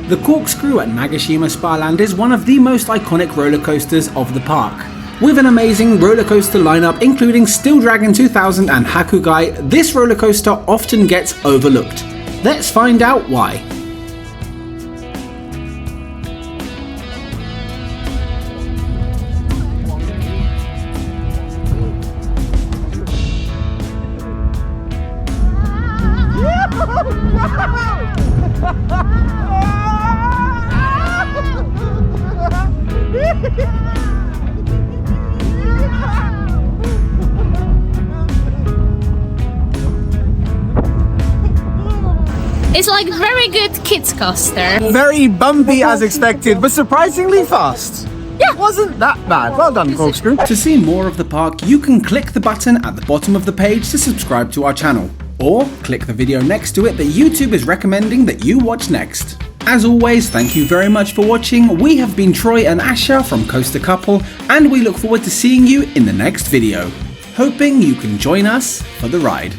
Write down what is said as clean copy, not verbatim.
The Corkscrew at Nagashima Spa Land is one of the most iconic roller coasters of the park. With an amazing roller coaster lineup including Steel Dragon 2000 and Hakugai, this roller coaster often gets overlooked. Let's find out why. It's like very good kids coaster. Very bumpy as expected, but surprisingly fast. Yeah. Wasn't that bad. Well done, Corkscrew. To see more of the park, you can click the button at the bottom of the page to subscribe to our channel, or click the video next to it that YouTube is recommending that you watch next. As always, thank you very much for watching. We have been Troy and Asha from Coaster Couple, and we look forward to seeing you in the next video. Hoping you can join us for the ride.